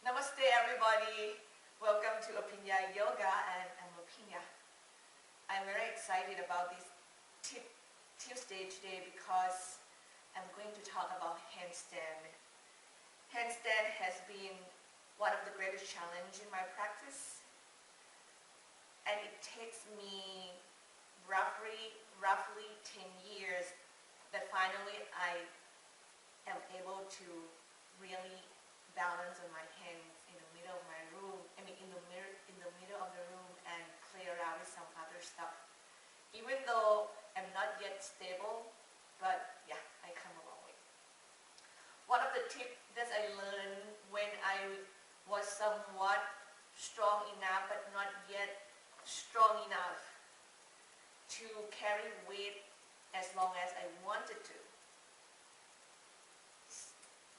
Namaste everybody, welcome to Aphinya Yoga and I'm Aphinya. I'm very excited about this Tuesday today because I'm going to talk about handstand. Handstand has been one of the greatest challenges in my practice, and it takes me roughly 10 years that finally I am able to really balance on my hands in the middle of my room, in the middle of the room and play around with some other stuff. Even though I'm not yet stable, but yeah, I come a long way. One of the tips that I learned when I was somewhat strong enough but not yet strong enough to carry weight as long as I wanted to.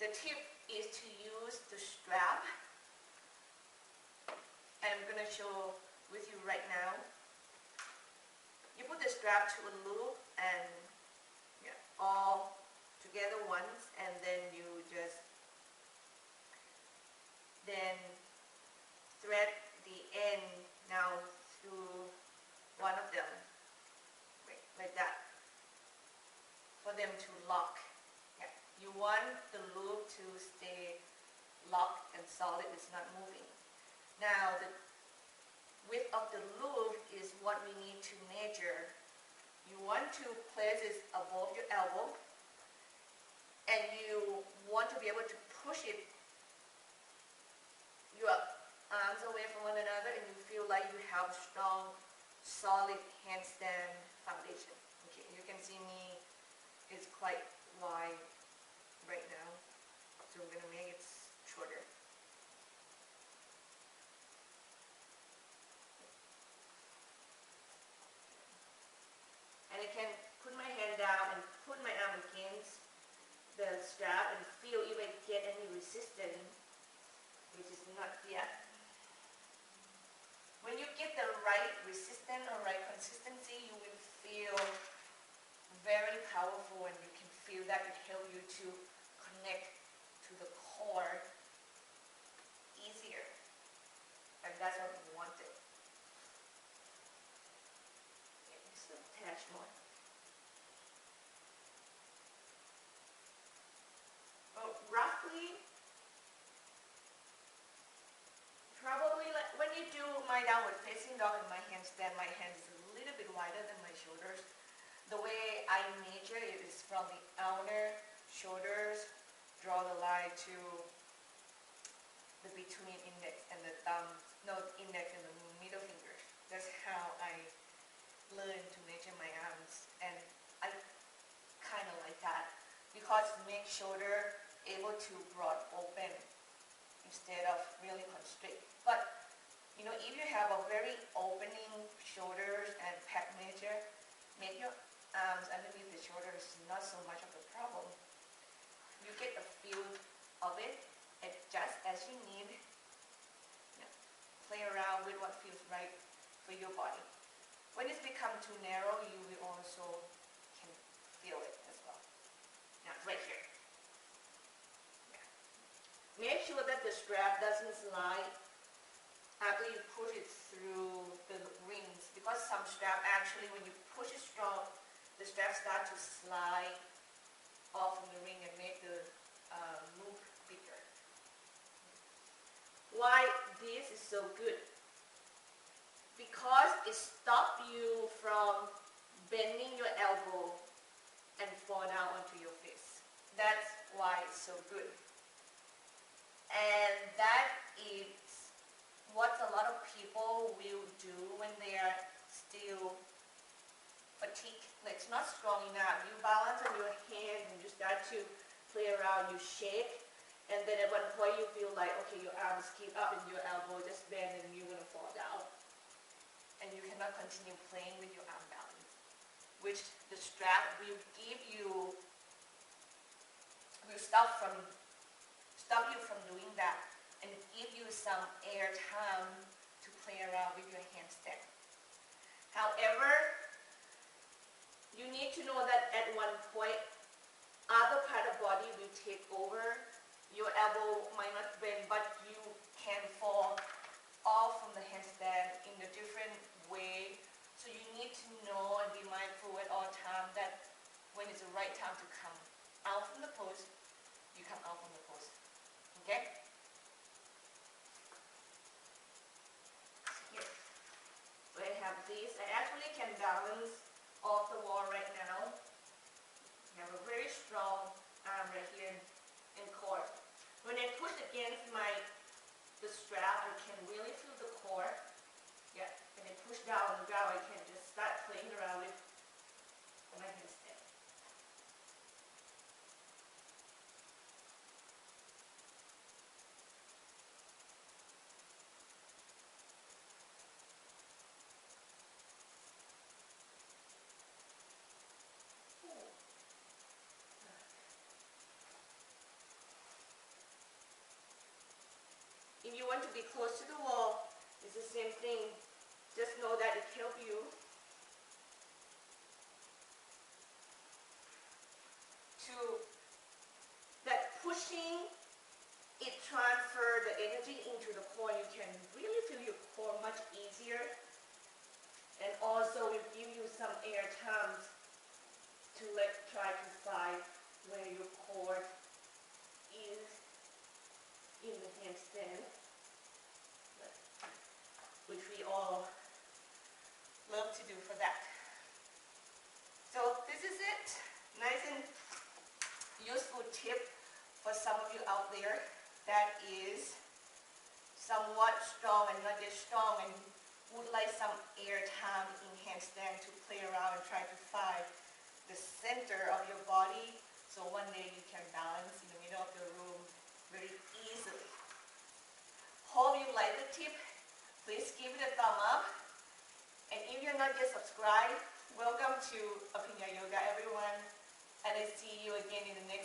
The tip is to use the strap, and I'm going to show with you right now. You put the strap to a loop and all together once, and then you just thread the end now through one of them, like that, for them to lock. You want the loop to stay locked and solid, it's not moving. Now the width of the loop is what we need to measure. You want to place it above your elbow, and you want to be able to push it, your arms away from one another, and you feel like you have strong, solid handstand foundation. Okay, you can see me, it's quite wide right now, so I'm going to make it shorter. And I can put my hand down and put my arm against the strap and feel if I get any resistance, which is not yet. When you get the right resistance or right consistency, you will feel very powerful, and you can feel that it helps you to connect to the core easier, and that's what we wanted. Okay, just a touch more. Well, roughly, probably like when you do my downward facing dog and my handstand, my hands is a little bit wider than my shoulders. The way I measure it is from the outer shoulders, draw the line to the between index and the thumb, no, index and the middle fingers. That's how I learned to measure my arms, and I kind of like that because it makes shoulder able to broad open instead of really constrict. But you know, if you have a very opening shoulders and pec measure, make your arms underneath the shoulders is not so much of a problem. You get a feel of it, adjust as you need. Play around with what feels right for your body. When it's become too narrow, you will also can feel it as well. Now, right here. Make sure that the strap doesn't slide after you push it through the rings, because some strap actually, when you push it strong, the strap starts to slide off from the ring and make the loop bigger. Why this is so good? Because it stops you from bending your elbow and fall down onto your face. That's why it's so good. And that is what a lot of people will do when they are still fatigued. Like it's not strong enough. You balance on your hand and you start to play around, you shake, and then at one point you feel like, okay, your arms keep up and your elbow just bend and you're going to fall down. And you cannot continue playing with your arm balance, which the strap will give you, will stop you from doing that and give you some air time to play around with your handstand. However, you need to know that at one point, other part of body will take over. Your elbow might not bend, but you can fall off from the handstand in a different way. So you need to know and be mindful at all times that when it's the right time to come out from the pose, you come out from the pose. Okay? Here. So I have this. I actually can balance off the wall right now. I have a very strong arm right here and core. When I push against the strap, I can really feel the core. Yeah, and then push down, I can just start playing around with my handstand. If you want to be close to the wall, it's the same thing. Just know that it helps you to, that pushing, it transfers the energy into the core. You can really feel your core much easier. And also it gives you some air times to try to find where your core is in the handstand, which we all love to do for that. So this is it. Nice and useful tip for some of you out there that is somewhat strong and not just strong and would like some air time in handstand to play around and try to find the center of your body so one day you can balance in the middle of the room very easily. Hope you like the tip. Please give it a thumb up. And if you're not yet subscribed, welcome to Aphinya Yoga, everyone. And I see you again in the next